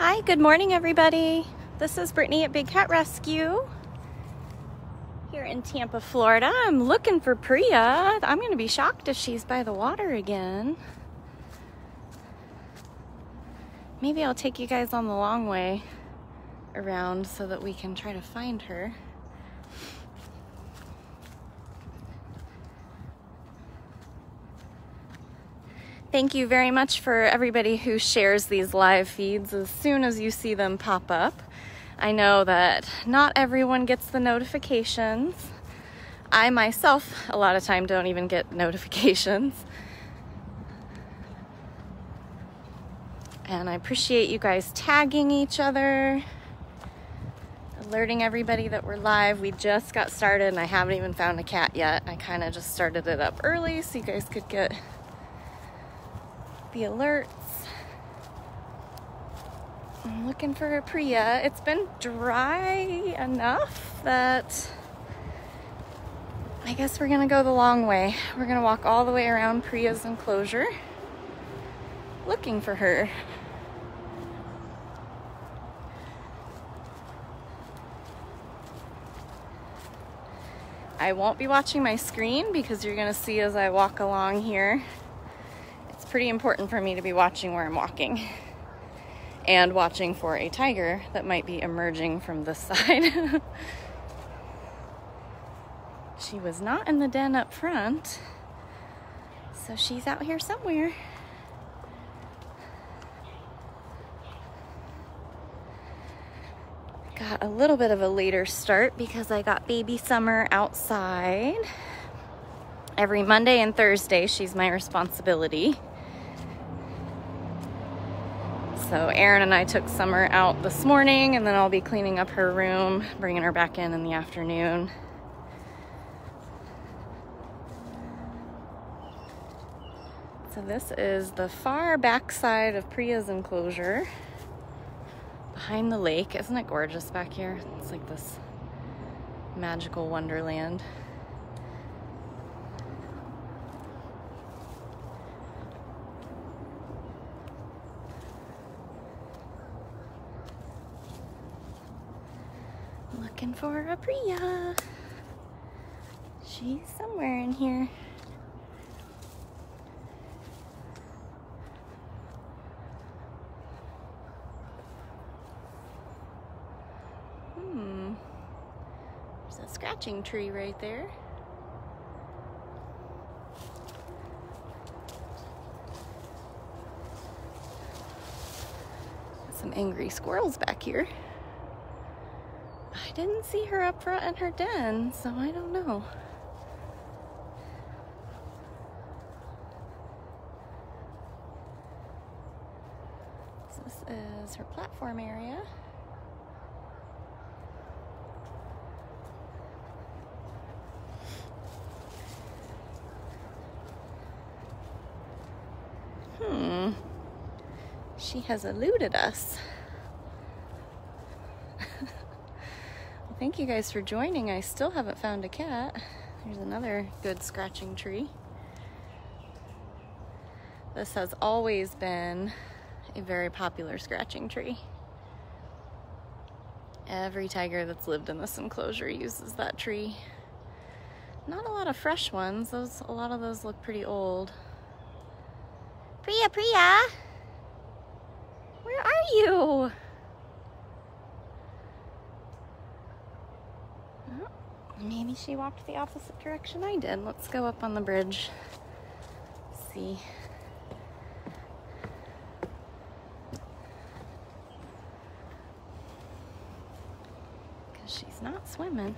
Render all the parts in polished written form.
Hi, good morning everybody. This is Brittany at Big Cat Rescue here in Tampa, Florida. I'm looking for Priya. I'm gonna be shocked if she's by the water again. Maybe I'll take you guys on the long way around so that we can try to find her. Thank you very much for everybody who shares these live feeds as soon as you see them pop up. I know that not everyone gets the notifications. I myself, a lot of time, don't even get notifications. And I appreciate you guys tagging each other, alerting everybody that we're live. We just got started and I haven't even found a cat yet. I kind of just started it up early so you guys could get the alerts. I'm looking for a Priya. It's been dry enough that I guess we're gonna go the long way. We're gonna walk all the way around Priya's enclosure looking for her. I won't be watching my screen because you're gonna see as I walk along here. It's pretty important for me to be watching where I'm walking and watching for a tiger that might be emerging from this side. She was not in the den up front, so she's out here somewhere. Got a little bit of a later start because I got baby Summer outside. Every Monday and Thursday, she's my responsibility. So Aaron and I took Summer out this morning, and then I'll be cleaning up her room, bringing her back in the afternoon. So this is the far back side of Priya's enclosure, behind the lake. Isn't it gorgeous back here? It's like this magical wonderland. Looking for a Priya. She's somewhere in here. There's a scratching tree right there. Some angry squirrels back here. I didn't see her up front in her den, so I don't know. So this is her platform area. She has eluded us. Thank you guys for joining. I still haven't found a cat. There's another good scratching tree. This has always been a very popular scratching tree. Every tiger that's lived in this enclosure uses that tree. Not a lot of fresh ones. A lot of those look pretty old. Priya, Priya! Where are you? Maybe she walked the opposite direction I did. Let's go up on the bridge. See. Because she's not swimming.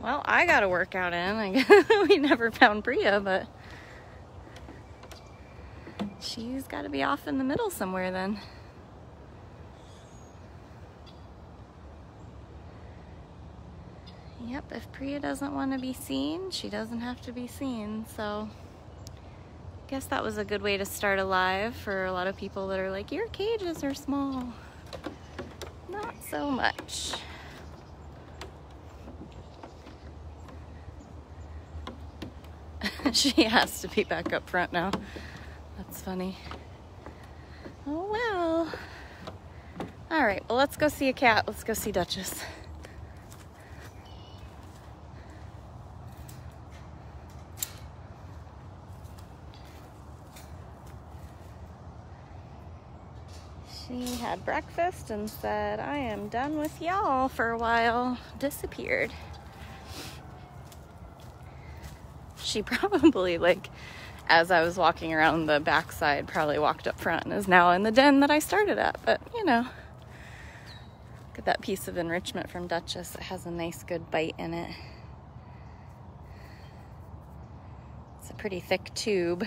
Well, I got a workout in. I guess we never found Priya, but she's got to be off in the middle somewhere then. Yep, if Priya doesn't want to be seen, she doesn't have to be seen. So I guess that was a good way to start a live for a lot of people that are like, your cages are small. Not so much. She has to be back up front now. That's funny. Oh well. All right, well, let's go see a cat. Let's go see Dutchess. She had breakfast and said, I am done with y'all for a while. Disappeared. She probably, like, as I was walking around the backside, probably walked up front and is now in the den that I started at. But, you know, look at that piece of enrichment from Dutchess. It has a nice, good bite in it. It's a pretty thick tube.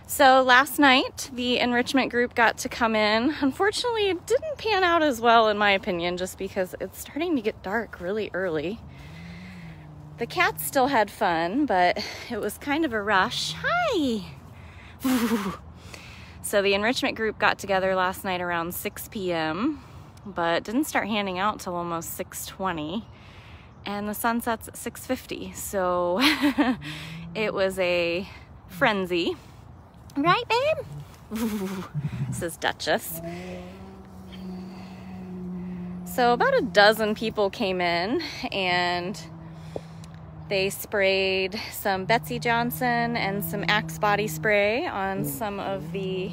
So last night, the enrichment group got to come in. Unfortunately, it didn't pan out as well, in my opinion, just because it's starting to get dark really early. The cats still had fun, but it was kind of a rush. Hi! So the enrichment group got together last night around 6 p.m., but didn't start handing out till almost 6:20, and the sun sets at 6:50. So it was a frenzy. Right, babe? Says Dutchess. So about a dozen people came in, and they sprayed some Betsy Johnson and some Axe body spray on some of the...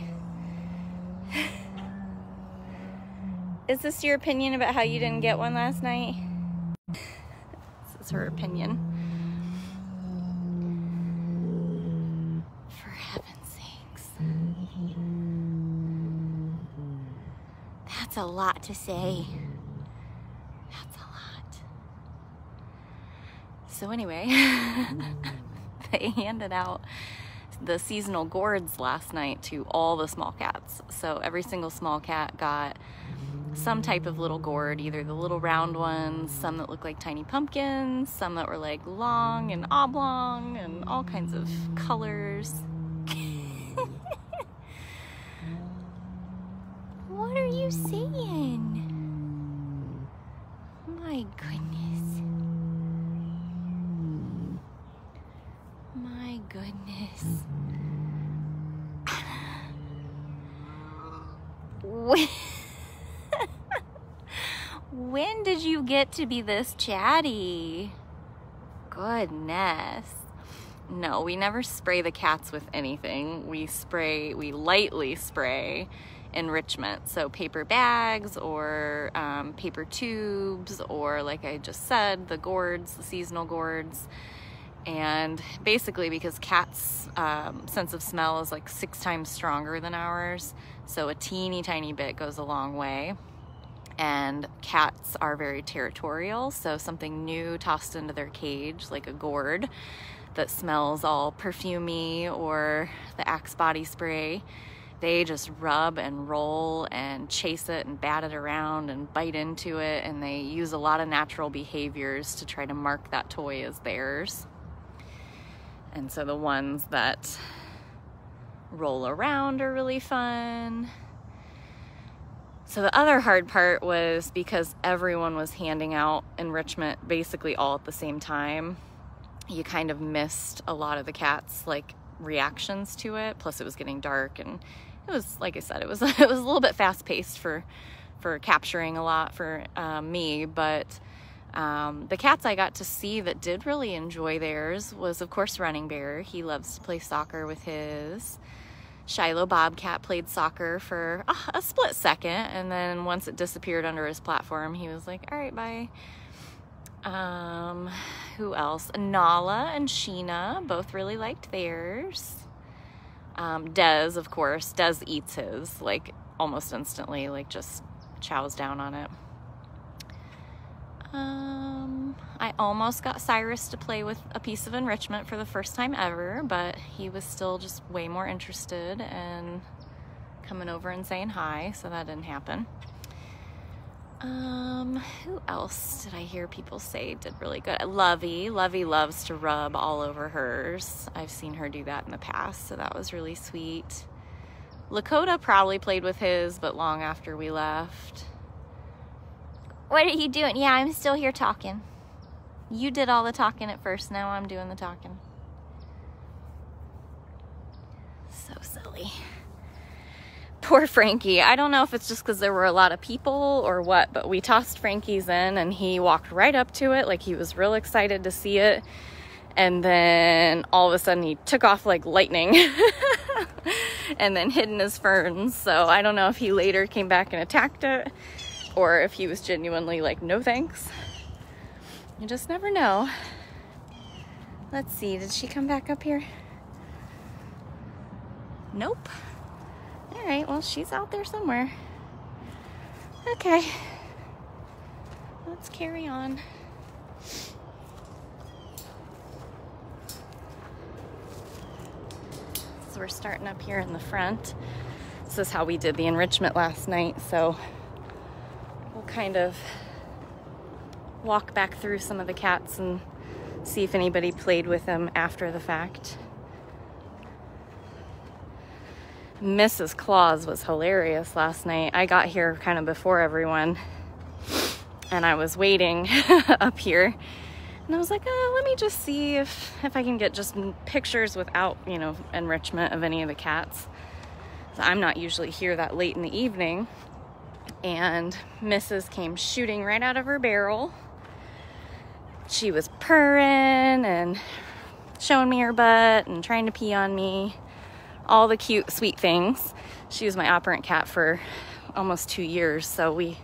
Is this your opinion about how you didn't get one last night? This is her opinion. For heaven's sakes. That's a lot to say. That's a lot. So anyway, they handed out the seasonal gourds last night to all the small cats. So every single small cat got some type of little gourd, either the little round ones, some that look like tiny pumpkins, some that were like long and oblong and all kinds of colors. What are you saying? My goodness. My goodness. When did you get to be this chatty? Goodness. No, we never spray the cats with anything. We lightly spray enrichment. So paper bags or paper tubes, or like I just said, the gourds, the seasonal gourds. And basically because cats' sense of smell is like 6 times stronger than ours, so a teeny tiny bit goes a long way. And cats are very territorial, so something new tossed into their cage, like a gourd that smells all perfumey, or the Axe body spray, they just rub and roll and chase it and bat it around and bite into it, and they use a lot of natural behaviors to try to mark that toy as theirs. And so the ones that roll around are really fun. So the other hard part was because everyone was handing out enrichment basically all at the same time, you kind of missed a lot of the cats' like reactions to it. Plus it was getting dark, and it was, like I said, it was a little bit fast paced for capturing a lot for me. But the cats I got to see that did really enjoy theirs was, of course, Running Bear. He loves to play soccer with his. Shiloh Bobcat played soccer for a split second, and then once it disappeared under his platform, he was like, all right, bye. Who else? Nala and Sheena both really liked theirs. Dez, of course. Dez eats his, like, almost instantly, like, just chows down on it. I almost got Cyrus to play with a piece of enrichment for the first time ever, but he was still just way more interested in coming over and saying hi, so that didn't happen. Who else did I hear people say did really good? Lovey loves to rub all over hers. I've seen her do that in the past, so that was really sweet. Lakota probably played with his, but long after we left. What are you doing? Yeah, I'm still here talking. You did all the talking at first, now I'm doing the talking. So silly. Poor Frankie. I don't know if it's just because there were a lot of people or what, but we tossed Frankie's in and he walked right up to it like he was real excited to see it. And then all of a sudden he took off like lightning and then hid in his ferns. So I don't know if he later came back and attacked it or if he was genuinely like, no thanks. You just never know. Let's see, did she come back up here? Nope. All right, well, she's out there somewhere. Okay. Let's carry on. So we're starting up here in the front. This is how we did the enrichment last night, so we'll kind of walk back through some of the cats and see if anybody played with them after the fact. Mrs. Claus was hilarious last night. I got here kind of before everyone and I was waiting up here and I was like, oh, let me just see if I can get just pictures without, you know, enrichment of any of the cats. So I'm not usually here that late in the evening, and Mrs. came shooting right out of her barrel. She was purring and showing me her butt and trying to pee on me. All the cute, sweet things. She was my operant cat for almost 2 years, so we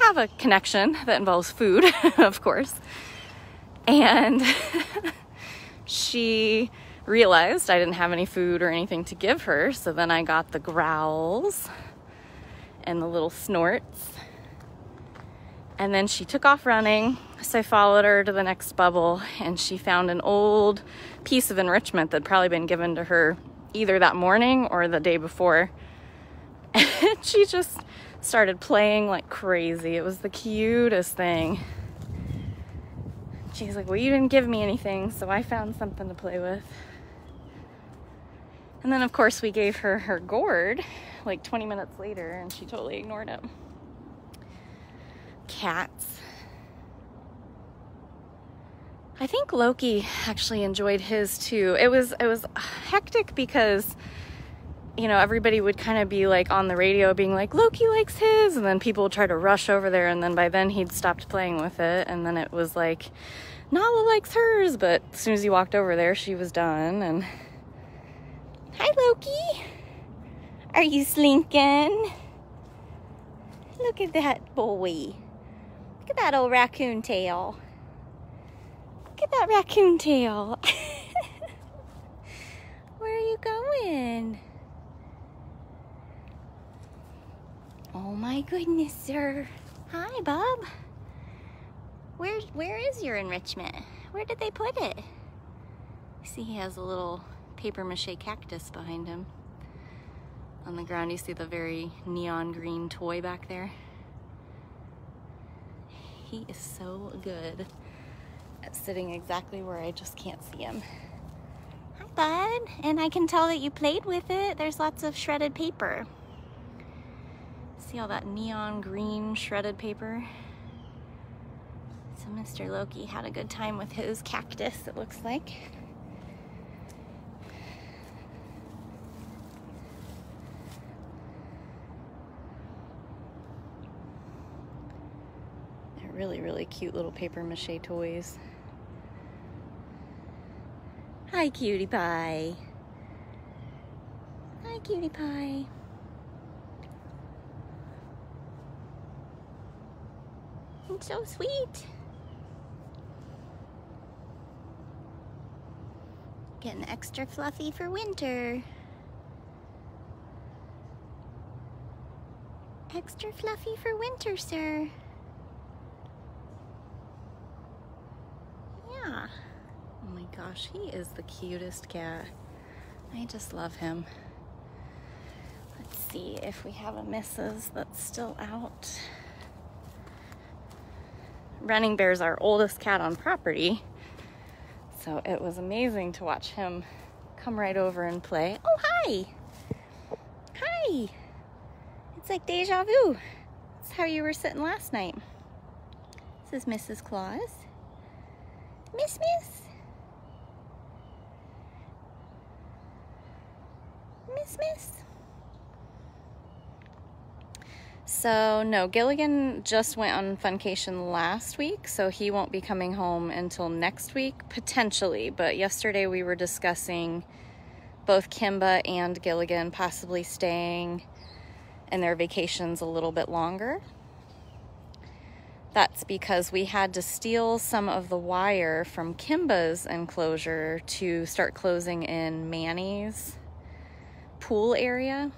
have a connection that involves food, of course. And she realized I didn't have any food or anything to give her, so then I got the growls and the little snorts. And then she took off running, so I followed her to the next bubble, and she found an old piece of enrichment that had probably been given to her either that morning or the day before. And she just started playing like crazy. It was the cutest thing. She's like, well, you didn't give me anything, so I found something to play with. And then, of course, we gave her her gourd like 20 minutes later, and she totally ignored it. Cats. I think Loki actually enjoyed his too. It was hectic because, you know, everybody would kind of be like on the radio being like, Loki likes his, and then people would try to rush over there, and then by then he'd stopped playing with it, and then it was like, Nala likes hers, but as soon as he walked over there, she was done. And hi, Loki. Are you slinking? Look at that boy. Look at that old raccoon tail. Look at that raccoon tail. Where are you going? Oh my goodness, sir. Hi, Bob. Where is your enrichment? Where did they put it? See, he has a little paper mache cactus behind him. On the ground, you see the very neon green toy back there. He is so good at sitting exactly where I just can't see him. Hi, bud. And I can tell that you played with it. There's lots of shredded paper. See all that neon green shredded paper? So Mr. Loki had a good time with his cactus, it looks like. They're really, really cute little paper mache toys. Hi, cutie pie. Hi, cutie pie. It's so sweet. Getting extra fluffy for winter. Extra fluffy for winter, sir. Yeah. Oh my gosh, he is the cutest cat. I just love him. Let's see if we have a missus that's still out. Running Bear's our oldest cat on property. So it was amazing to watch him come right over and play. Oh, hi. Hi. It's like deja vu. It's how you were sitting last night. This is Mrs. Claus. Miss. Miss. So no, Gilligan just went on funcation last week, so he won't be coming home until next week, potentially. But yesterday we were discussing both Kimba and Gilligan possibly staying in their vacations a little bit longer. That's because we had to steal some of the wire from Kimba's enclosure to start closing in Manny's pool area.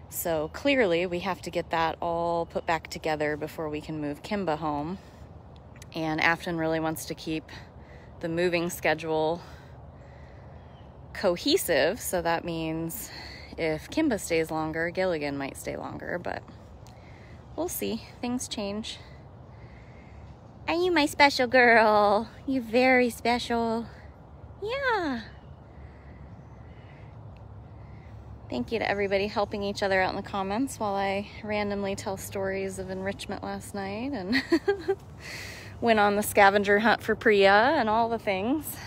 So clearly we have to get that all put back together before we can move Kimba home. And Afton really wants to keep the moving schedule cohesive, so that means if Kimba stays longer, Gilligan might stay longer, but we'll see. Things change. Are you my special girl? You very special. Yeah. Thank you to everybody helping each other out in the comments while I randomly tell stories of enrichment last night and went on the scavenger hunt for Priya and all the things.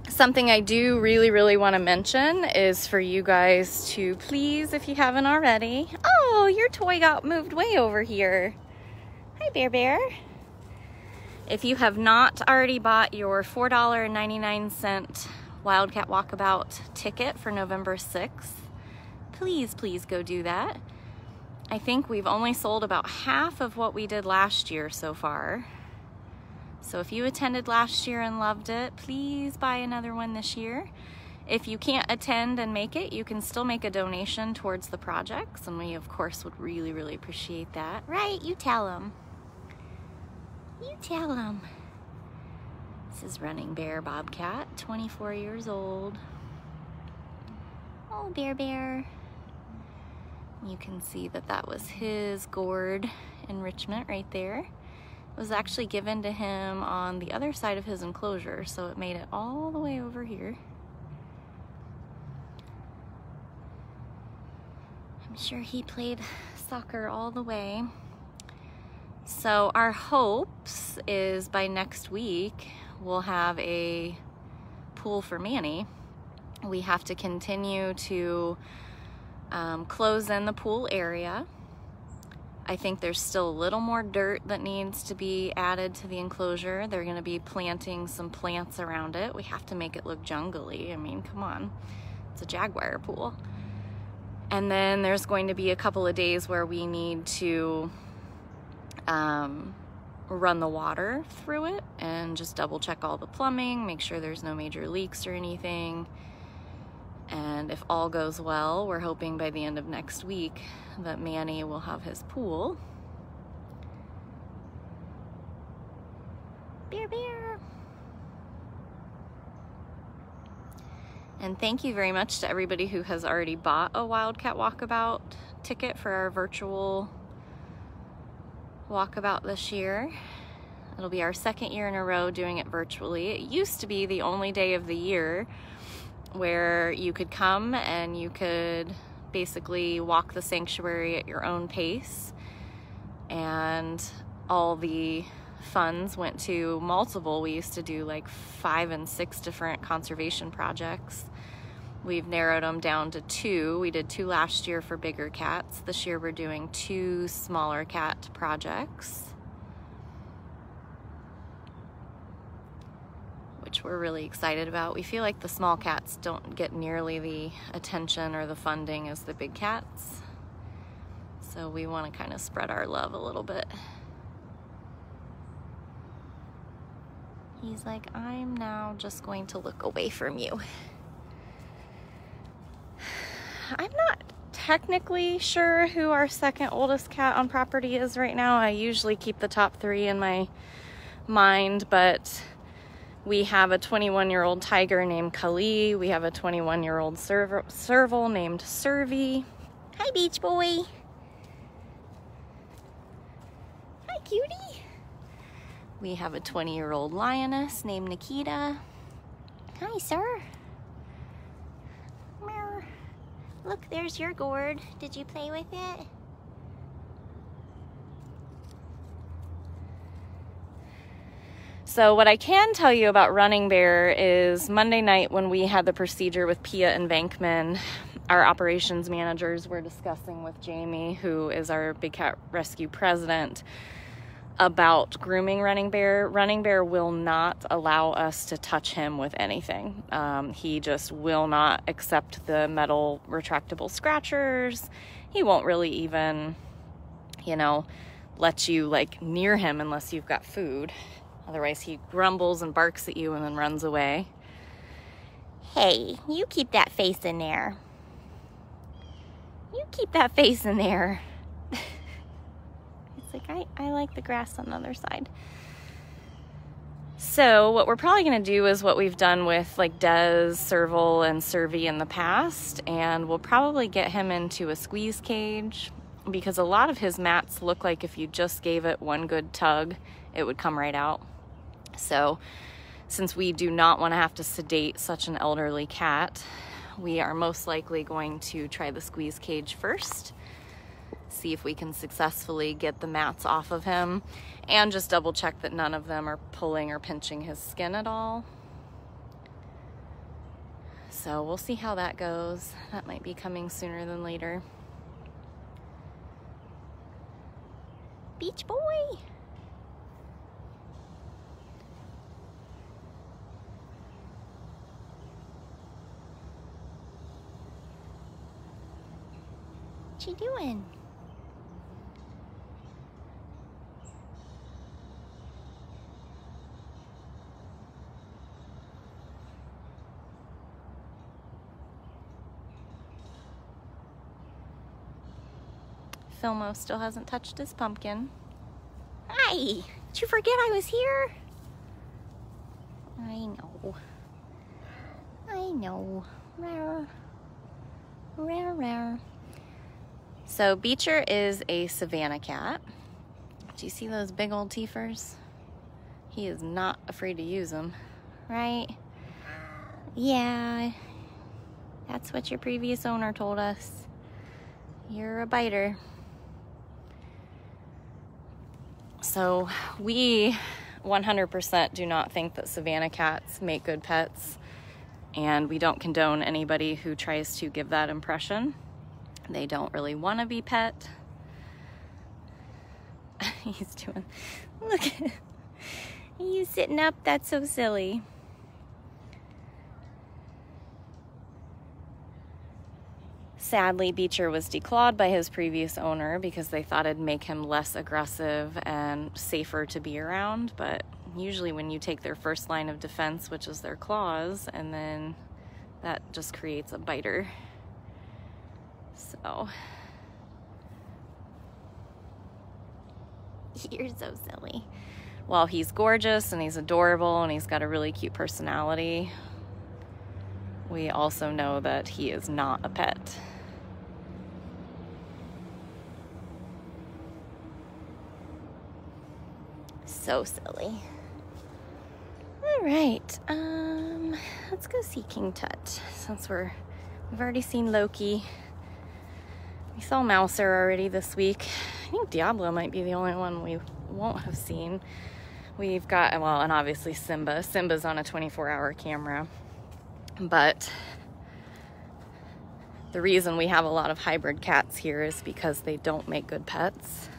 Something I do really want to mention is for you guys to please, if you haven't already. Oh, your toy got moved way over here. Hi, Bear Bear. If you have not already bought your $4.99 Wildcat Walkabout ticket for November 6th, please go do that. I think we've only sold about half of what we did last year so far. So if you attended last year and loved it, please buy another one this year. If you can't attend and make it, you can still make a donation towards the projects, and we of course would really appreciate that. Right, you tell them. You tell them. This is Running Bear Bobcat, 24 years old. Oh, Bear Bear. You can see that that was his gourd enrichment right there. It was actually given to him on the other side of his enclosure, so it made it all the way over here. I'm sure he played soccer all the way. So our hopes is by next week we'll have a pool for Manny. We have to continue to close in the pool area. I think there's still a little more dirt that needs to be added to the enclosure. They're going to be planting some plants around it. We have to make it look jungly. I mean, come on. It's a Jaguar pool. And then there's going to be a couple of days where we need to run the water through it and just double check all the plumbing, make sure there's no major leaks or anything. And if all goes well, we're hoping by the end of next week that Manny will have his pool. Bear Bear. And thank you very much to everybody who has already bought a Wildcat Walkabout ticket for our virtual walkabout this year. It'll be our second year in a row doing it virtually. It used to be the only day of the year where you could come and you could basically walk the sanctuary at your own pace, and all the funds went to multiple. We used to do like 5 and 6 different conservation projects. We've narrowed them down to 2. We did 2 last year for bigger cats. This year we're doing 2 smaller cat projects, which we're really excited about. We feel like the small cats don't get nearly the attention or the funding as the big cats. So we want to kind of spread our love a little bit. He's like, I'm now just going to look away from you. I'm not technically sure who our second oldest cat on property is right now. I usually keep the top 3 in my mind, but we have a 21-year-old tiger named Kali. We have a 21-year-old Serval named Servi. Hi, Beach Boy. Hi, cutie. We have a 20-year-old lioness named Nikita. Hi, sir. Meow. Look, there's your gourd. Did you play with it? So what I can tell you about Running Bear is Monday night when we had the procedure with Pia and Vankman, our operations managers were discussing with Jamie, who is our Big Cat Rescue president, about grooming Running Bear. Running Bear will not allow us to touch him with anything. He just will not accept the metal retractable scratchers. He won't really even, you know, let you like near him unless you've got food. Otherwise he grumbles and barks at you and then runs away. Hey, you keep that face in there. You keep that face in there. It's like, I like the grass on the other side. So what we're probably going to do is what we've done with like Des, Serval, and Servi in the past, and we'll probably get him into a squeeze cage, because a lot of his mats look like if you just gave it one good tug, it would come right out. So since we do not want to have to sedate such an elderly cat, we are most likely going to try the squeeze cage first, see if we can successfully get the mats off of him, and just double check that none of them are pulling or pinching his skin at all. So we'll see how that goes. That might be coming sooner than later. Beach boy. What you doing? Filmo still hasn't touched his pumpkin. Hi! Did you forget I was here? I know. I know. Rare. Rare, rare. So Beecher is a Savannah cat. Do you see those big old teethers? He is not afraid to use them, right? Yeah, that's what your previous owner told us. You're a biter. So we 100% do not think that Savannah cats make good pets, and we don't condone anybody who tries to give that impression. They don't really want to be pet. He's doing, look, he's sitting up, that's so silly. Sadly, Beecher was declawed by his previous owner because they thought it'd make him less aggressive and safer to be around, but usually when you take their first line of defense, which is their claws, and then that just creates a biter. So, you're so silly. While he's gorgeous and he's adorable and he's got a really cute personality, we also know that he is not a pet. So silly. All right, let's go see King Tut, since we've already seen Loki. We saw Mouser already this week. I think Diablo might be the only one we won't have seen. We've got, well, and obviously Simba. Simba's on a 24-hour camera. But the reason we have a lot of hybrid cats here is because they don't make good pets.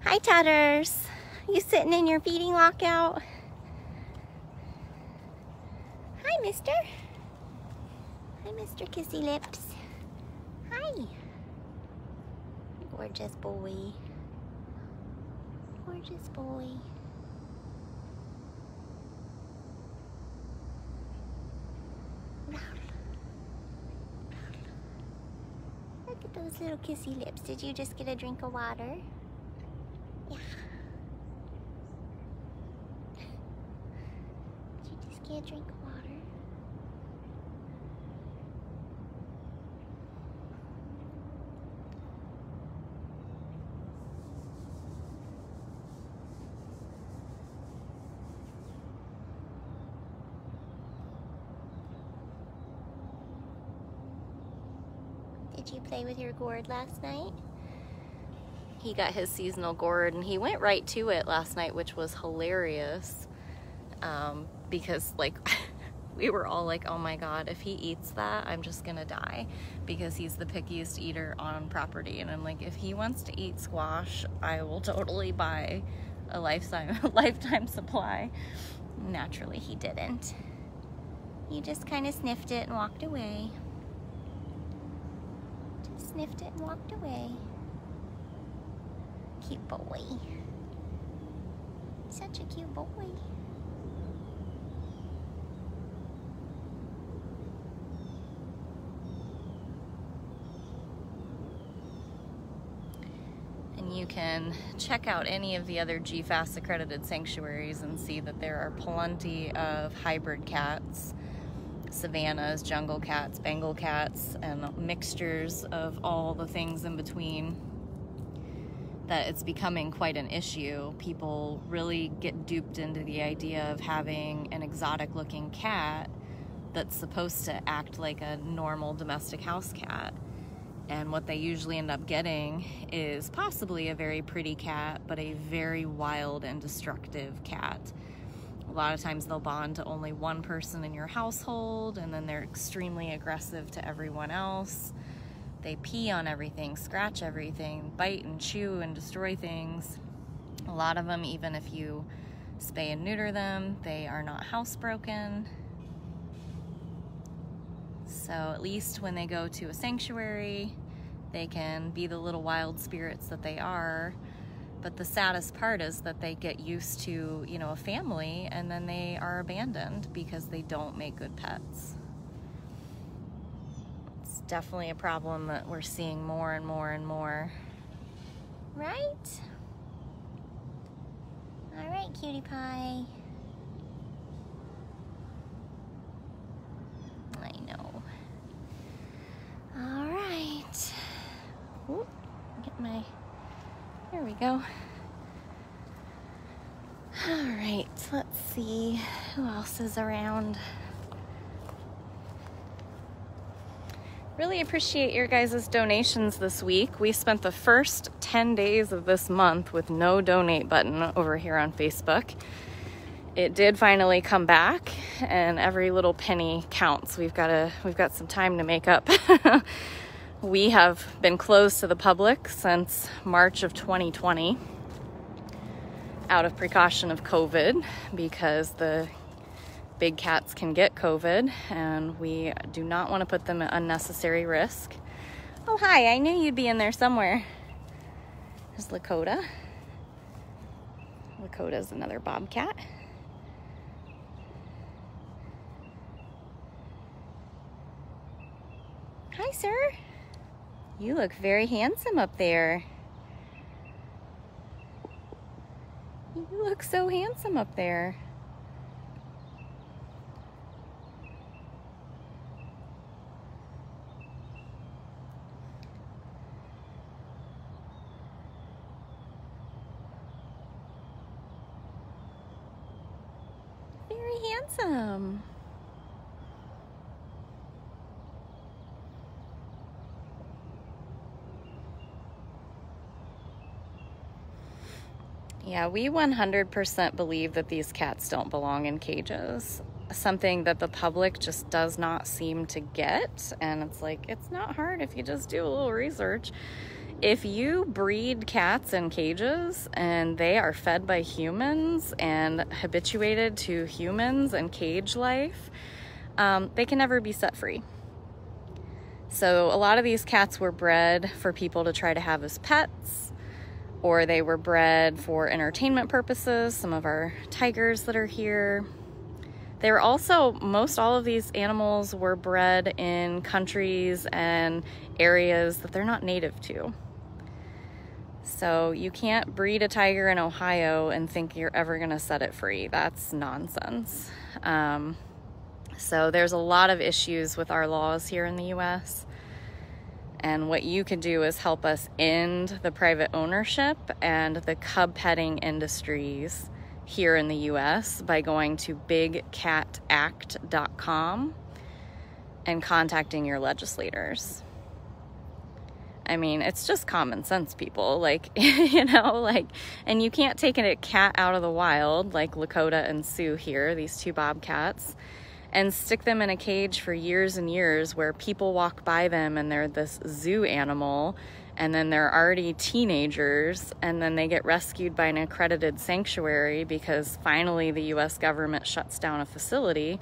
Hi, Tutters. You sitting in your feeding lockout? Hi, mister. Hi, Mr. Kissy Lips. Hi. Gorgeous boy. Gorgeous boy. Look at those little kissy lips. Did you just get a drink of water? Yeah. Did you just get a drink of water? Did you play with your gourd last night? He got his seasonal gourd and he went right to it last night, which was hilarious. Because like we were all like, oh my God, if he eats that, I'm just gonna die, because he's the pickiest eater on property. And I'm like, if he wants to eat squash, I will totally buy a lifetime supply. Naturally, he didn't. He just kind of sniffed it and walked away. Just sniffed it and walked away. Cute boy. Such a cute boy. And you can check out any of the other GFAS accredited sanctuaries and see that there are plenty of hybrid cats, Savannahs, jungle cats, Bengal cats, and mixtures of all the things in between. That it's becoming quite an issue. People really get duped into the idea of having an exotic looking cat that's supposed to act like a normal domestic house cat. And what they usually end up getting is possibly a very pretty cat, but a very wild and destructive cat. A lot of times they'll bond to only one person in your household, and then they're extremely aggressive to everyone else. They pee on everything, scratch everything, bite and chew and destroy things. A lot of them, even if you spay and neuter them, they are not housebroken. So at least when they go to a sanctuary, they can be the little wild spirits that they are. But the saddest part is that they get used to, you know, a family, and then they are abandoned because they don't make good pets. It's definitely a problem that we're seeing more and more and more. Right? All right, cutie pie. I know. All right. Ooh, get my, there we go. All right, let's see who else is around. Really appreciate your guys' donations this week. We spent the first 10 days of this month with no donate button over here on Facebook. It did finally come back, and every little penny counts. We've got some time to make up. We have been closed to the public since March of 2020 out of precaution of COVID, because the big cats can get COVID, and we do not want to put them at unnecessary risk. Oh, hi, I knew you'd be in there somewhere. There's Lakota. Lakota's another bobcat. Hi, sir. You look very handsome up there. You look so handsome up there. Very handsome. Yeah, we 100% believe that these cats don't belong in cages. Something that the public just does not seem to get. And it's like, it's not hard if you just do a little research. If you breed cats in cages and they are fed by humans and habituated to humans and cage life, they can never be set free. So a lot of these cats were bred for people to try to have as pets, or they were bred for entertainment purposes. Some of our tigers that are here. They were also, most all of these animals were bred in countries and areas that they're not native to. So you can't breed a tiger in Ohio and think you're ever gonna set it free. That's nonsense. So there's a lot of issues with our laws here in the US. And what you can do is help us end the private ownership and the cub petting industries here in the US by going to bigcatact.com and contacting your legislators. I mean, it's just common sense, people. Like, you know, like, and you can't take a cat out of the wild like Lakota and Sue here, these two bobcats, and stick them in a cage for years and years where people walk by them and they're this zoo animal, and then they're already teenagers, and then they get rescued by an accredited sanctuary because finally the US government shuts down a facility.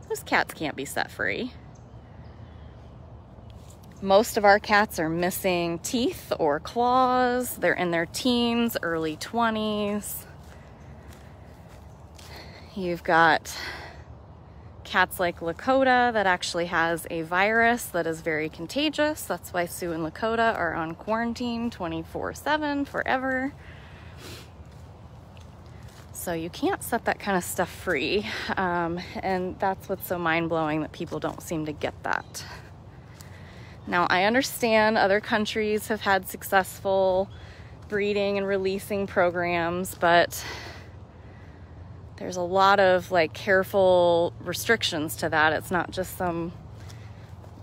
Those cats can't be set free. Most of our cats are missing teeth or claws. They're in their teens, early 20s. You've got cats like Lakota that actually has a virus that is very contagious. That's why Sue and Lakota are on quarantine 24/7 forever. So you can't set that kind of stuff free. And that's what's so mind-blowing, that people don't seem to get that. Now, I understand other countries have had successful breeding and releasing programs, but there's a lot of like careful restrictions to that. It's not just some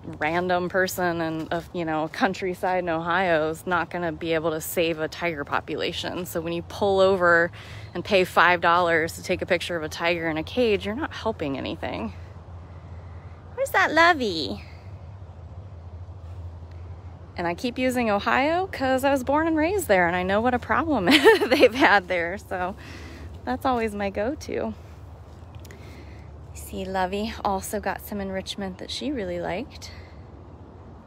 random person in a countryside in Ohio is not going to be able to save a tiger population. So when you pull over and pay $5 to take a picture of a tiger in a cage, you're not helping anything. Where's that Lovey? And I keep using Ohio because I was born and raised there, and I know what a problem they've had there. So that's always my go-to. See, Lovey also got some enrichment that she really liked.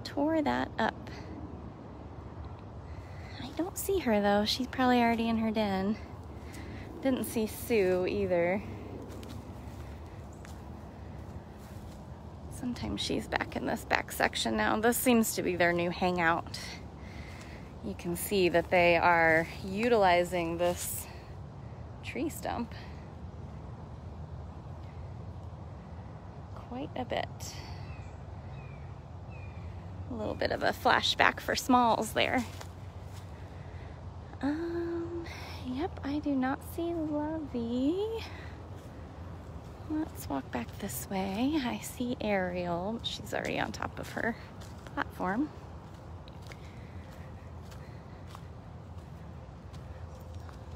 Tore that up. I don't see her though. She's probably already in her den. Didn't see Sue either. Sometimes she's back in this back section now. This seems to be their new hangout. You can see that they are utilizing this tree stump quite a bit. A little bit of a flashback for Smalls there. Yep, I do not see Lovey. Let's walk back this way. I see Ariel. She's already on top of her platform.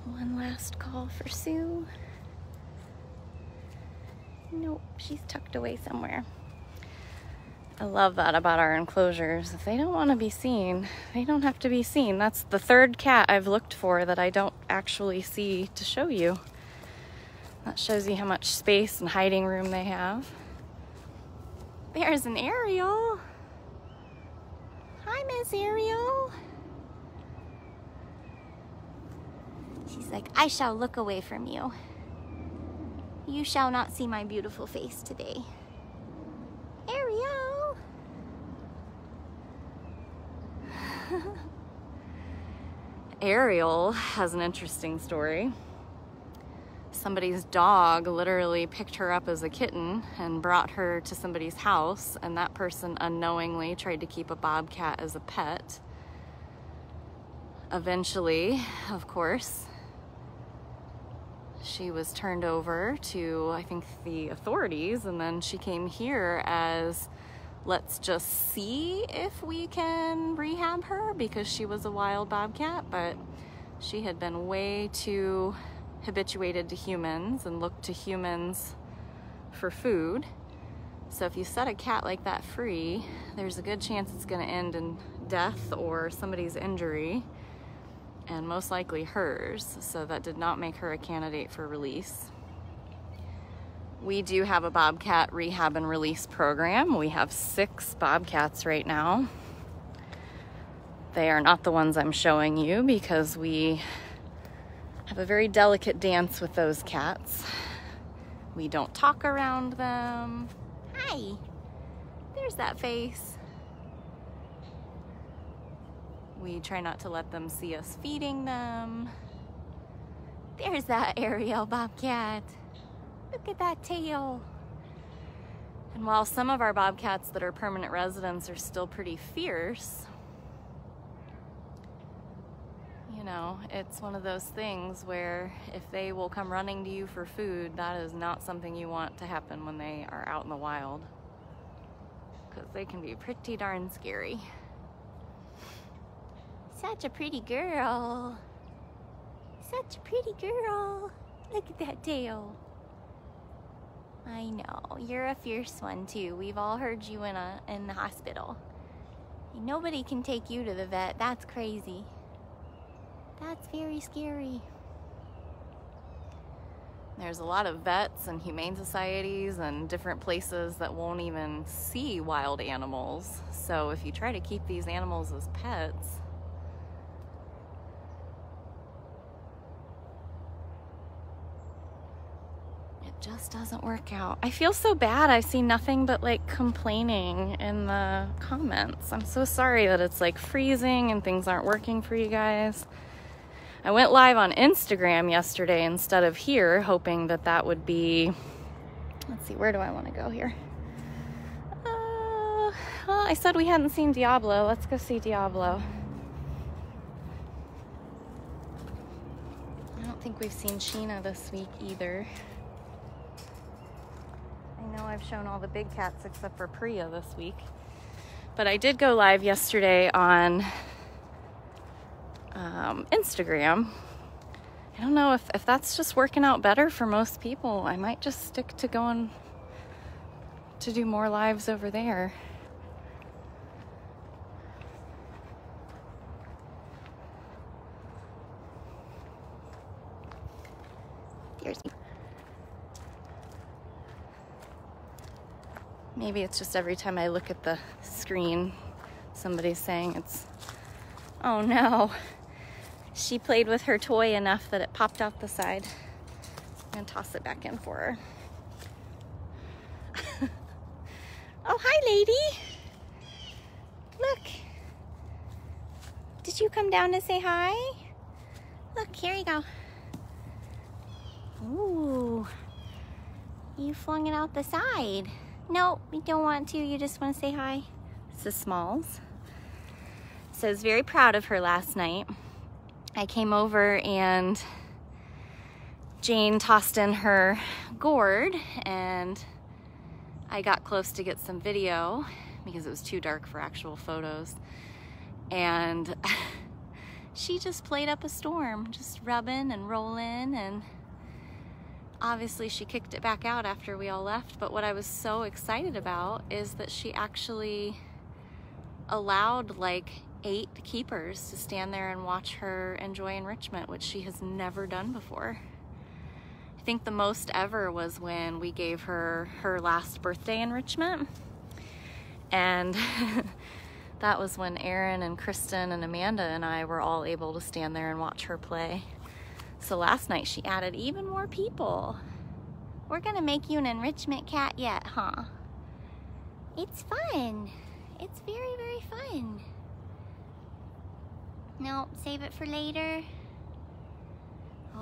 One last call for Sue. Nope, she's tucked away somewhere. I love that about our enclosures. If they don't want to be seen, they don't have to be seen. That's the third cat I've looked for that I don't actually see to show you. That shows you how much space and hiding room they have. There's an Ariel. Hi, Miss Ariel. She's like, I shall look away from you. You shall not see my beautiful face today. Ariel. Ariel has an interesting story. Somebody's dog literally picked her up as a kitten and brought her to somebody's house, and that person unknowingly tried to keep a bobcat as a pet. Eventually, of course, she was turned over to, I think, the authorities, and then she came here as, let's just see if we can rehab her, because she was a wild bobcat, but she had been way too habituated to humans and looked to humans for food. So if you set a cat like that free, there's a good chance it's going to end in death or somebody's injury, and most likely hers. So that did not make her a candidate for release. We do have a bobcat rehab and release program. We have 6 bobcats right now. They are not the ones I'm showing you because we have a very delicate dance with those cats. We don't talk around them. Hi, there's that face. We try not to let them see us feeding them. There's that Ariel bobcat. Look at that tail. And while some of our bobcats that are permanent residents are still pretty fierce, you know, it's one of those things where if they will come running to you for food, that is not something you want to happen when they are out in the wild, because they can be pretty darn scary. Such a pretty girl. Such a pretty girl. Look at that tail. I know, you're a fierce one too. We've all heard you in the hospital. Nobody can take you to the vet. That's crazy. That's very scary. There's a lot of vets and humane societies and different places that won't even see wild animals. So if you try to keep these animals as pets, it just doesn't work out. I feel so bad. I see nothing but like complaining in the comments. I'm so sorry that it's like freezing and things aren't working for you guys. I went live on Instagram yesterday instead of here, hoping that that would be, let's see, where do I want to go here? Well, I said we hadn't seen Diablo. Let's go see Diablo. I don't think we've seen Sheena this week either. I know I've shown all the big cats except for Priya this week. But I did go live yesterday on Instagram. I don't know if that's just working out better for most people. I might just stick to going to do more lives over there. Maybe it's just every time I look at the screen, somebody's saying it's, oh no, she played with her toy enough that it popped out the side. I'm gonna toss it back in for her. Oh, hi lady. Look. Did you come down to say hi? Look, here you go. Ooh, you flung it out the side. No, we don't want to. You just want to say hi. This is Smalls. So I was very proud of her last night. I came over and Jane tossed in her gourd and I got close to get some video because it was too dark for actual photos. And she just played up a storm, just rubbing and rolling, and obviously she kicked it back out after we all left. But what I was so excited about is that she actually allowed like 8 keepers to stand there and watch her enjoy enrichment, which she has never done before. I think the most ever was when we gave her her last birthday enrichment, and that was when Aaron and Kristen and Amanda and I were all able to stand there and watch her play. So last night she added even more people. We're gonna make you an enrichment cat yet, huh? It's fun. It's very, very fun. No, save it for later.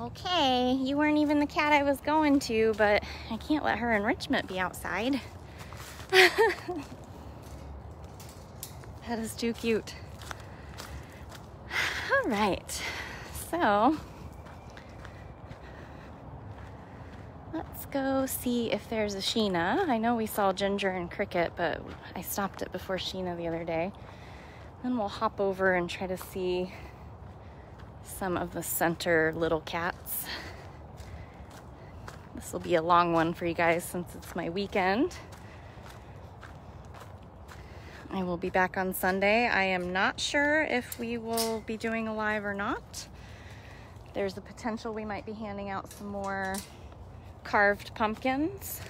Okay, you weren't even the cat I was going to, but I can't let her enrichment be outside. That is too cute. All right, so let's go see if there's a Sheena. I know we saw Ginger and Cricket, but I stopped it before Sheena the other day. Then we'll hop over and try to see some of the center little cats. This will be a long one for you guys since it's my weekend. I will be back on Sunday. I am not sure if we will be doing a live or not. There's a potential we might be handing out some more carved pumpkins,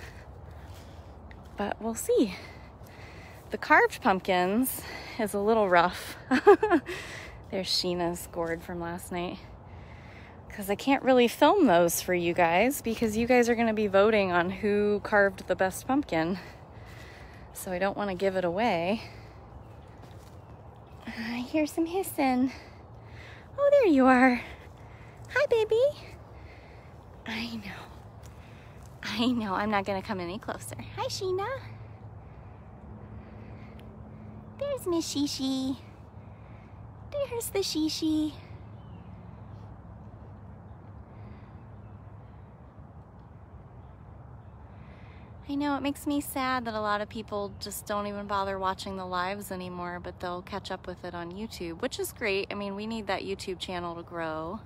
but we'll see. The carved pumpkins is a little rough. There's Sheena's gourd from last night. Because I can't really film those for you guys because you guys are going to be voting on who carved the best pumpkin. So I don't want to give it away. I hear some hissing. Oh, there you are. Hi, baby. I know. I'm not going to come any closer. Hi, Sheena. There's Miss Shishi. There's the Shishi. I know, it makes me sad that a lot of people just don't even bother watching the lives anymore, but they'll catch up with it on YouTube, which is great. I mean, we need that YouTube channel to grow.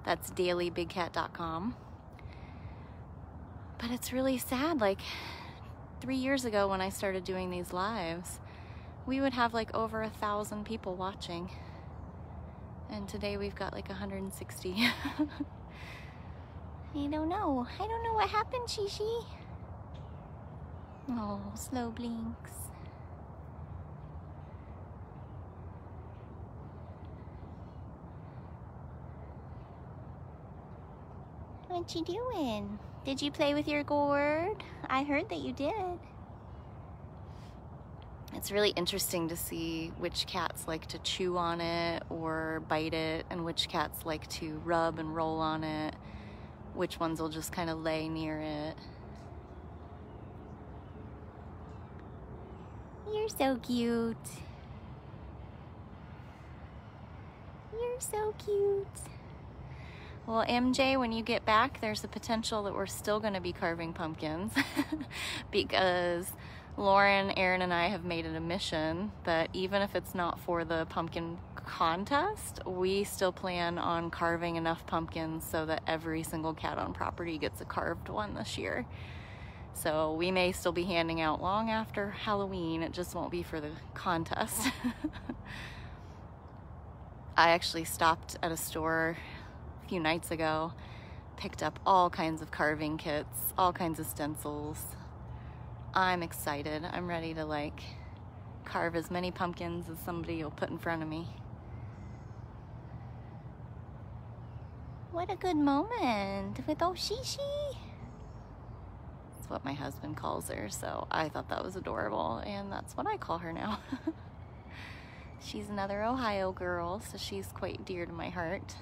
That's dailybigcat.com. But it's really sad. Like 3 years ago when I started doing these lives, we would have like over 1,000 people watching. And today we've got like 160. I don't know. I don't know what happened, Shishi. Oh, slow blinks. What you doing? Did you play with your gourd? I heard that you did. It's really interesting to see which cats like to chew on it or bite it, and which cats like to rub and roll on it. Which ones will just kind of lay near it. You're so cute. You're so cute. Well, MJ, when you get back, there's a potential that we're still going to be carving pumpkins because Lauren, Aaron, and I have made it a mission that even if it's not for the pumpkin contest, we still plan on carving enough pumpkins so that every single cat on property gets a carved one this year. So we may still be handing out long after Halloween. It just won't be for the contest. I actually stopped at a store a few nights ago, picked up all kinds of carving kits, all kinds of stencils. I'm excited. I'm ready to like carve as many pumpkins as somebody will put in front of me. What a good moment with old Shishi. That's what my husband calls her, so I thought that was adorable, and that's what I call her now. She's another Ohio girl, so she's quite dear to my heart.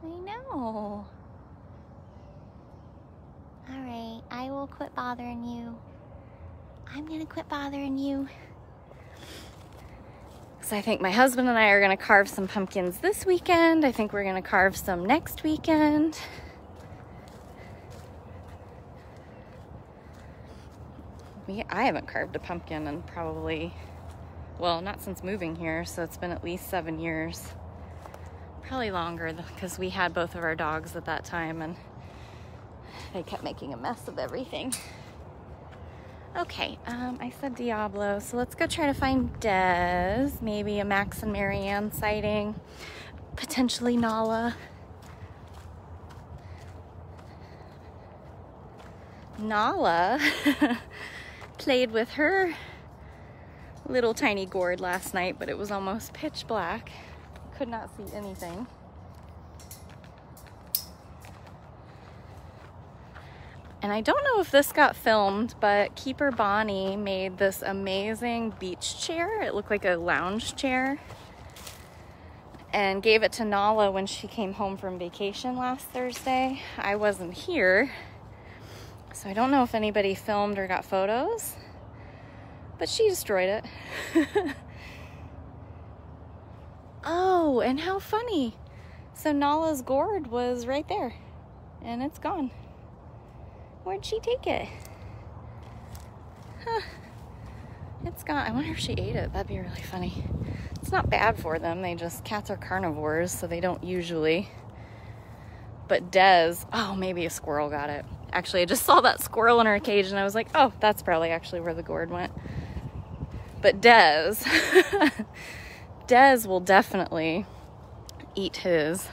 I know. Alright, I will quit bothering you. I'm gonna quit bothering you. So I think my husband and I are gonna carve some pumpkins this weekend. I think we're gonna carve some next weekend. I haven't carved a pumpkin in probably, well, not since moving here, so it's been at least 7 years. Probably longer, because we had both of our dogs at that time and they kept making a mess of everything. Okay, I said Diablo, so let's go try to find Des, maybe a Max and MaryAnn sighting, potentially Nala. Nala played with her little tiny gourd last night, but it was almost pitch black. Could not see anything. And I don't know if this got filmed, but Keeper Bonnie made this amazing beach chair. It looked like a lounge chair. And gave it to Nala when she came home from vacation last Thursday. I wasn't here, so I don't know if anybody filmed or got photos, but she destroyed it. Oh, and how funny. So Nala's gourd was right there, and it's gone. Where'd she take it? Huh. It's gone. I wonder if she ate it. That'd be really funny. It's not bad for them. Cats are carnivores, so they don't usually. But Des, oh, maybe a squirrel got it. Actually, I just saw that squirrel in her cage, and I was like, oh, that's probably actually where the gourd went. But Des, Des will definitely eat his.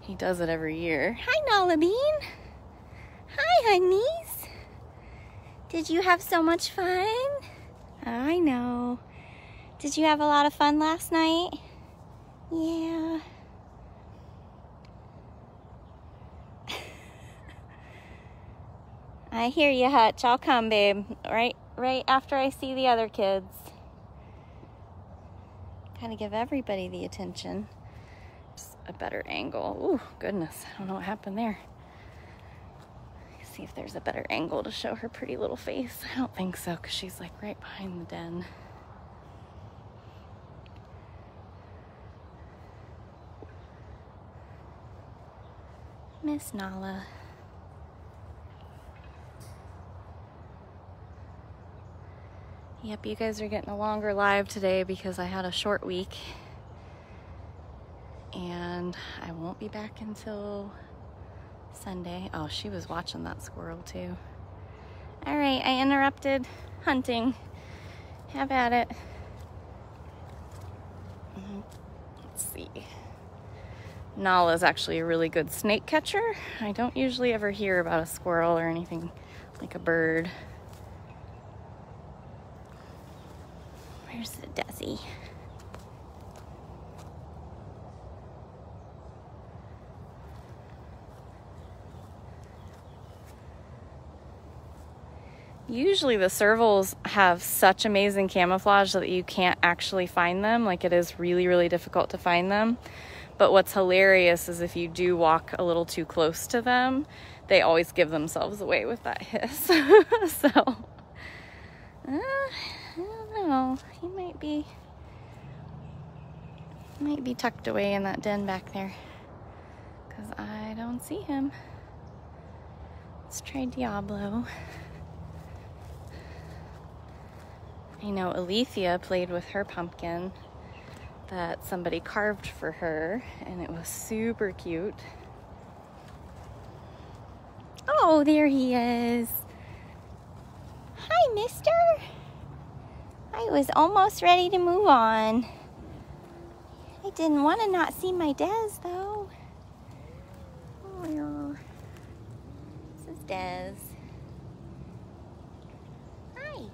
He does it every year. Hi, Nala Bean. Hi, honeys. Did you have so much fun? I know. Did you have a lot of fun last night? Yeah. I hear you, Hutch. I'll come, babe. Right after I see the other kids. Gotta give everybody the attention. Just a better angle. Ooh, goodness. I don't know what happened there. See if there's a better angle to show her pretty little face. I don't think so, because she's like right behind the den. Miss Nala. Yep, you guys are getting a longer live today because I had a short week. and I won't be back until Sunday. Oh, she was watching that squirrel too. All right, I interrupted hunting. Have at it. Let's see. Nala's actually a really good snake catcher. I don't usually ever hear about a squirrel or anything like a bird. Where's the Desi? Usually the servals have such amazing camouflage that you can't actually find them. Like, it is really, really difficult to find them. But what's hilarious is if you do walk a little too close to them, they always give themselves away with that hiss. So, I don't know. He might be tucked away in that den back there, because I don't see him. Let's try Diablo. I know Illithia played with her pumpkin that somebody carved for her, and it was super cute. Oh, there he is. Hi, mister. I was almost ready to move on. I didn't want to not see my Des, though. Oh, this is Des. Hi.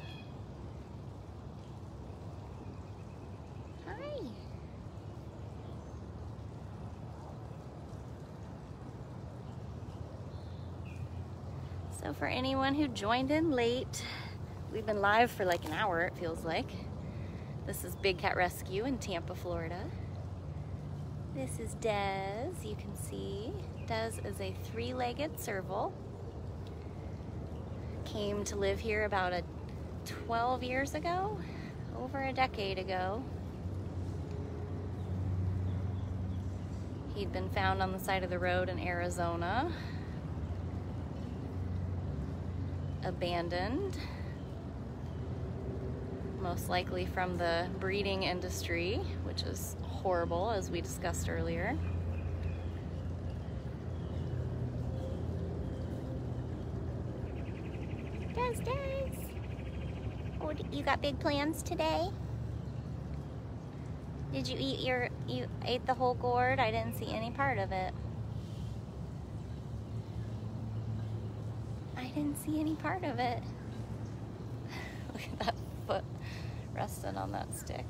Hi. So for anyone who joined in late, we've been live for like an hour, it feels like. This is Big Cat Rescue in Tampa, Florida. This is Des, you can see. Des is a 3-legged serval. Came to live here about 12 years ago, over a decade ago. He'd been found on the side of the road in Arizona, abandoned, most likely from the breeding industry, which is horrible, as we discussed earlier. Des. Oh, you got big plans today? Did you ate the whole gourd? I didn't see any part of it. I didn't see any part of it. Look at that foot resting on that stick.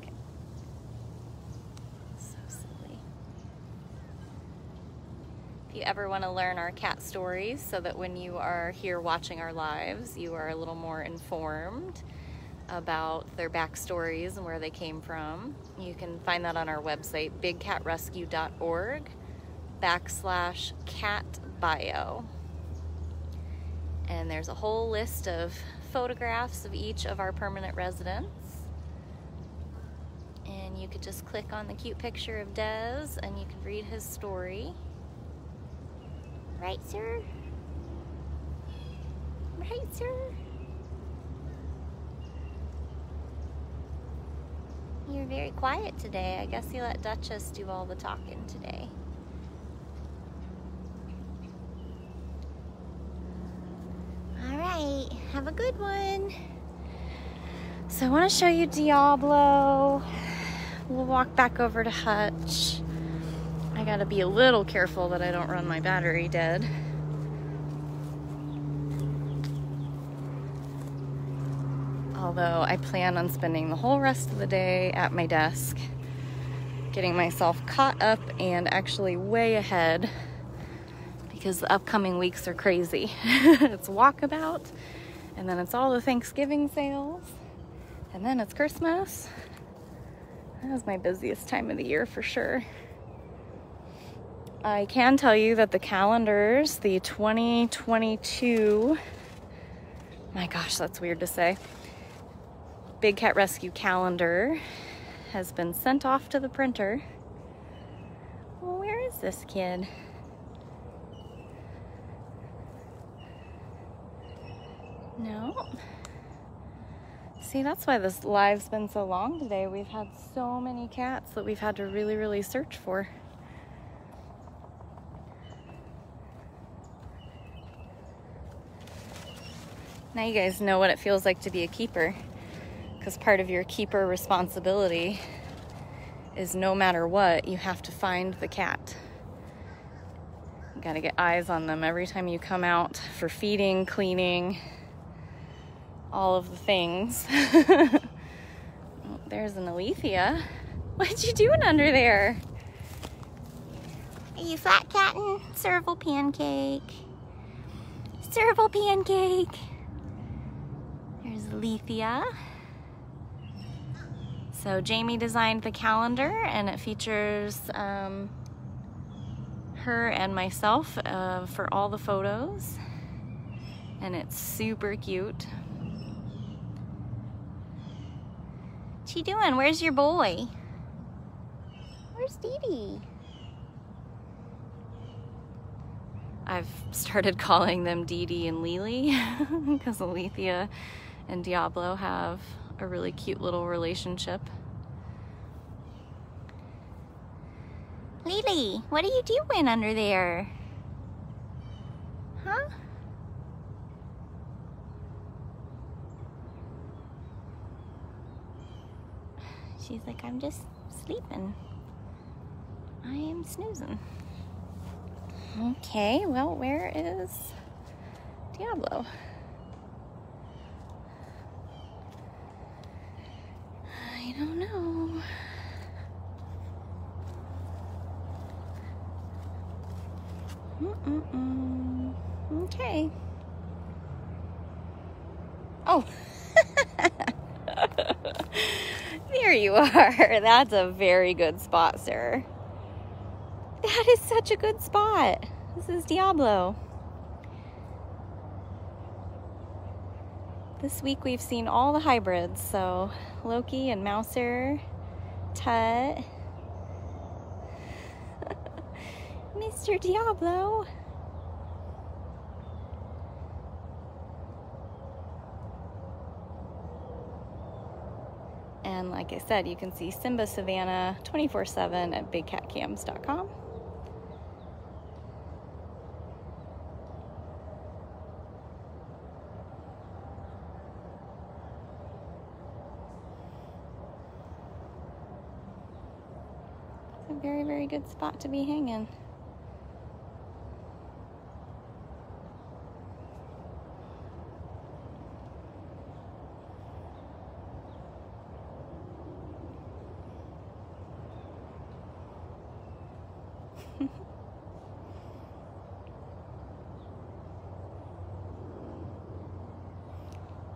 So silly. If you ever want to learn our cat stories so that when you are here watching our lives, you are a little more informed about their backstories and where they came from, you can find that on our website, bigcatrescue.org/catbio. And there's a whole list of photographs of each of our permanent residents. And you could just click on the cute picture of Des and you can read his story. Right, sir? Right, sir? You're very quiet today. I guess you let Dutchess do all the talking today. All right, have a good one. So I want to show you Diablo. We'll walk back over to Hutch. I gotta be a little careful that I don't run my battery dead. Although I plan on spending the whole rest of the day at my desk, getting myself caught up and actually way ahead, because the upcoming weeks are crazy. It's Walkabout, and then it's all the Thanksgiving sales, and then it's Christmas. That is my busiest time of the year for sure. I can tell you that the calendars, the 2022, my gosh, that's weird to say, Big Cat Rescue calendar has been sent off to the printer. Well, where is this kid? No. See, that's why this live's been so long today. We've had so many cats that we've had to really, really search for. Now you guys know what it feels like to be a keeper, because part of your keeper responsibility is no matter what, you have to find the cat. You gotta get eyes on them every time you come out for feeding, cleaning, all of the things. Oh, there's an Illithia. What you doing under there? Are you flat catting? Serval pancake. Serval pancake. There's Illithia. So Jamie designed the calendar, and it features her and myself for all the photos, and it's super cute. What you doing? Where's your boy? Where's Dee Dee? I've started calling them Dee Dee and Lily because Illithia and Diablo have a really cute little relationship. Lily, what are you doing under there? Huh? She's like, I'm just sleeping. I am snoozing. Okay, well, where is Diablo? I don't know. Okay. Oh. There you are. That's a very good spot, sir. That is such a good spot. This is Diablo. This week we've seen all the hybrids, so Loki and Mouser, Tut, Mr. Diablo. And like I said, you can see Simba Savannah 24/7 at bigcatcams.com. It's a very, very good spot to be hanging.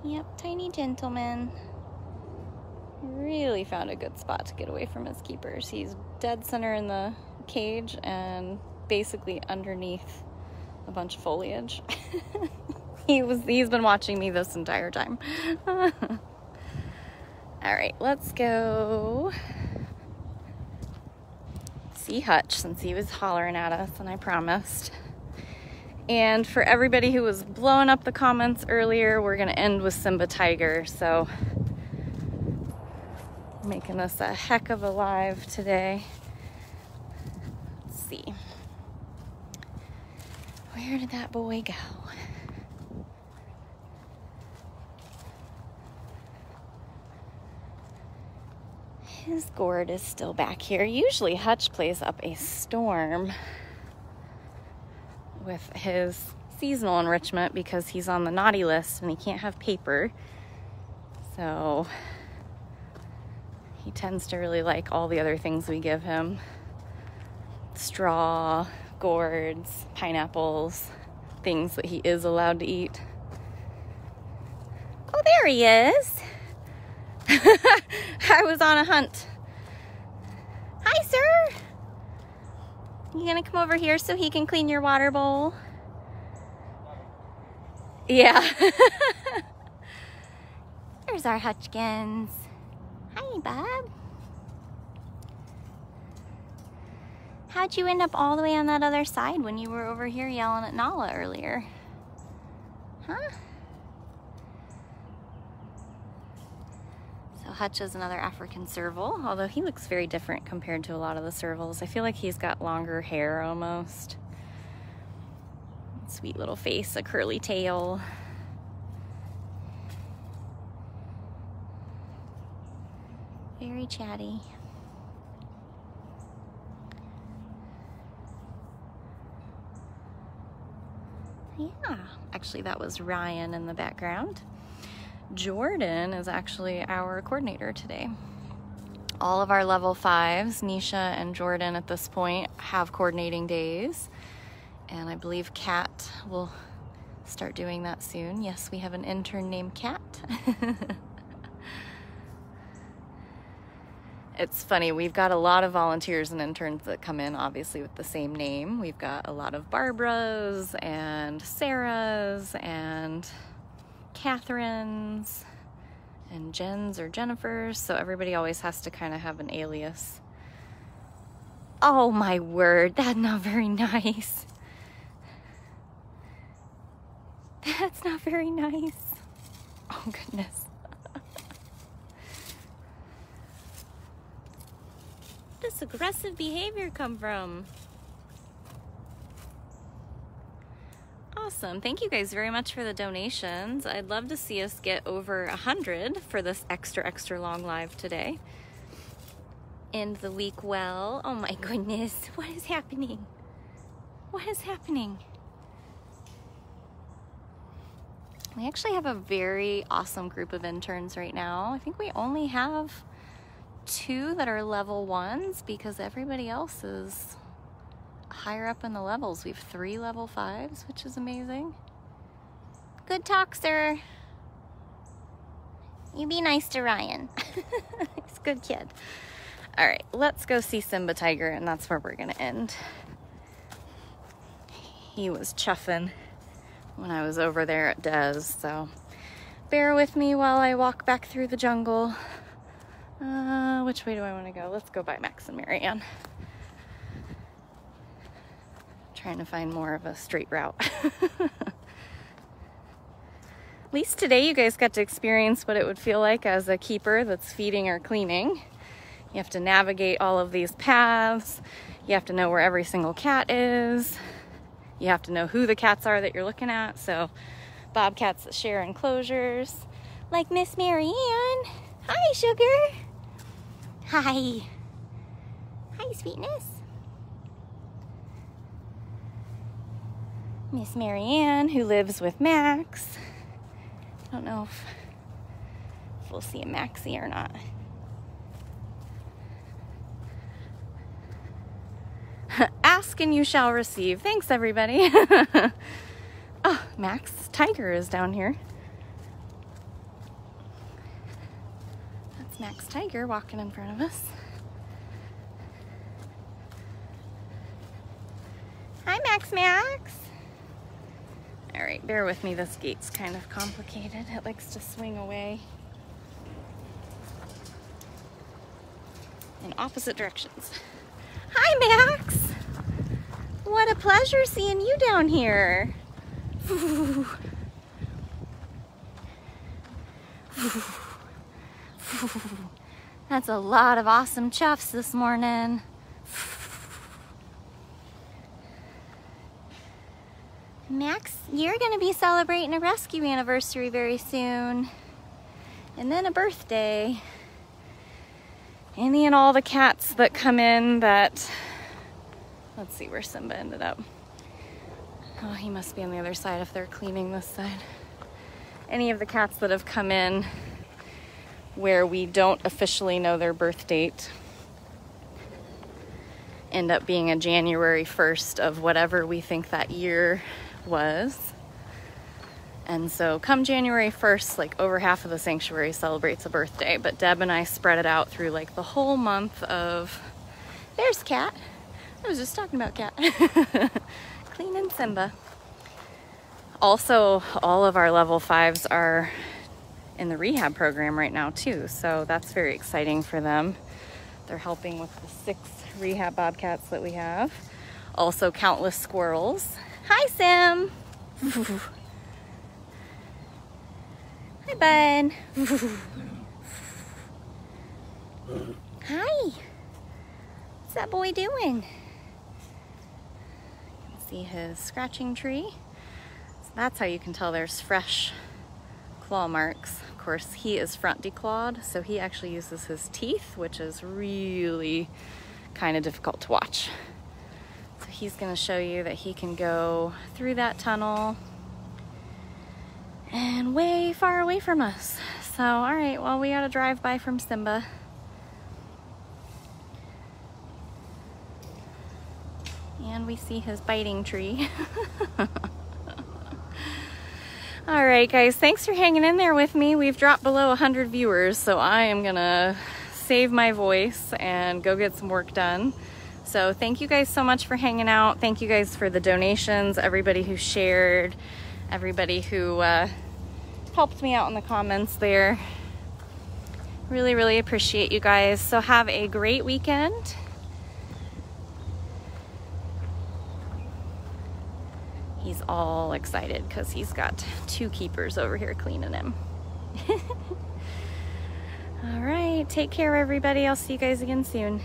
Yep, tiny gentleman. Really found a good spot to get away from his keepers. He's dead center in the cage and basically underneath a bunch of foliage. He's been watching me this entire time. All right, let's go see Hutch, since he was hollering at us and I promised. And for everybody who was blowing up the comments earlier, we're gonna end with Simba Tiger, so making us a heck of a live today. Let's see. Where did that boy go? His gourd is still back here. Usually Hutch plays up a storm with his seasonal enrichment because he's on the naughty list and he can't have paper. So he tends to really like all the other things we give him. Straw, gourds, pineapples, things that he is allowed to eat. Oh, there he is. I was on a hunt. Hi, sir. You gonna come over here so he can clean your water bowl? Yeah. There's our Hutchkins. Hi, Bob. How'd you end up all the way on that other side when you were over here yelling at Nala earlier? Huh? So Hutch is another African serval, although he looks very different compared to a lot of the servals. I feel like he's got longer hair almost. Sweet little face, a curly tail. Very chatty. Yeah, actually that was Ryan in the background. Jordan is actually our coordinator today. All of our level 5s, Nisha and Jordan at this point, have coordinating days. And I believe Kat will start doing that soon. Yes, we have an intern named Kat. It's funny, we've got a lot of volunteers and interns that come in, obviously, with the same name. We've got a lot of Barbaras and Sarahs and Catherines and Jens or Jennifers, so everybody always has to kind of have an alias. Oh my word, that's not very nice. That's not very nice. Oh goodness. Where does aggressive behavior come from? Awesome. Thank you guys very much for the donations. I'd love to see us get over 100 for this extra long live today. End the week well. Oh my goodness. What is happening? What is happening? We actually have a very awesome group of interns right now. I think we only have 2 that are level 1s because everybody else is higher up in the levels. We have 3 level 5s, which is amazing. Good talk, sir. You be nice to Ryan. He's a good kid. All right, let's go see Simba Tiger, and that's where we're gonna end. He was chuffing when I was over there at Des, so bear with me while I walk back through the jungle. Which way do I want to go? Let's go by Max and MaryAnn. Trying to find more of a straight route. At least today you guys got to experience what it would feel like as a keeper that's feeding or cleaning. You have to navigate all of these paths. You have to know where every single cat is. You have to know who the cats are that you're looking at. So bobcats that share enclosures, like Miss MaryAnn. Hi, sugar. Hi. Hi, sweetness. Miss MaryAnn, who lives with Max. I don't know if we'll see a Maxie or not. Ask and you shall receive. Thanks, everybody. Oh, Max Tiger is down here. That's Max Tiger walking in front of us. Hi, Max. All right, bear with me. This gate's kind of complicated. It likes to swing away in opposite directions. Hi, Max. What a pleasure seeing you down here. That's a lot of awesome chuffs this morning. Max, you're going to be celebrating a rescue anniversary very soon. And then a birthday. Any and all the cats that come in that... Let's see where Simba ended up. Oh, he must be on the other side if they're cleaning this side. Any of the cats that have come in where we don't officially know their birth date end up being a January 1st of whatever we think that year was. And so come January 1st, like over half of the sanctuary celebrates a birthday, but Deb and I spread it out through like the whole month of... There's Cat. I was just talking about Cat. Cleaning Simba. Also, all of our level 5s are in the rehab program right now too, so that's very exciting for them. They're helping with the 6 rehab bobcats that we have. Also countless squirrels. Hi, Sim. Hi, bud. Hi. What's that boy doing? You can see his scratching tree. So that's how you can tell there's fresh claw marks. Of course, he is front declawed, so he actually uses his teeth, which is really kind of difficult to watch. So he's gonna show you that he can go through that tunnel and way far away from us. So, all right, well, we got a drive-by from Simba. And we see his biting tree. All right, guys, thanks for hanging in there with me. We've dropped below 100 viewers, so I am gonna save my voice and go get some work done. So thank you guys so much for hanging out. Thank you guys for the donations, everybody who shared, everybody who helped me out in the comments there. Really, really appreciate you guys. So have a great weekend. He's all excited because he's got 2 keepers over here cleaning him. All right, take care, everybody. I'll see you guys again soon.